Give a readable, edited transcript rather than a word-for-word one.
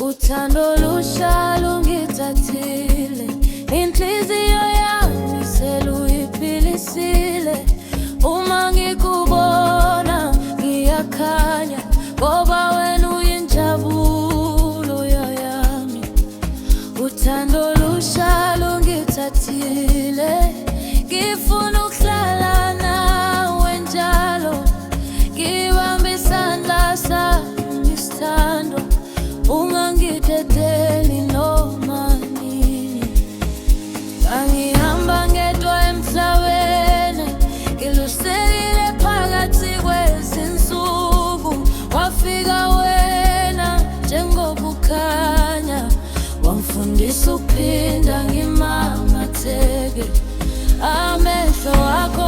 Uthando lusha lungithathile, inhliziyo yami seluyiphilisile. Uma ngikubona ngiyakhanya, ngoba wena uyinjabulo yami. Uthando lusha lungithathile, ngifuna ukuhlala nawe njalo, ngibambe isandla sami sithando. Ungangidedeli noma nini, ngangihamba ngedwa emhlabeni, ngilusekile phakathi kwezinsuku. Wafika wena njengokukhanya, wangifundisa ukuphinda ngimamatheke. Amehlo akho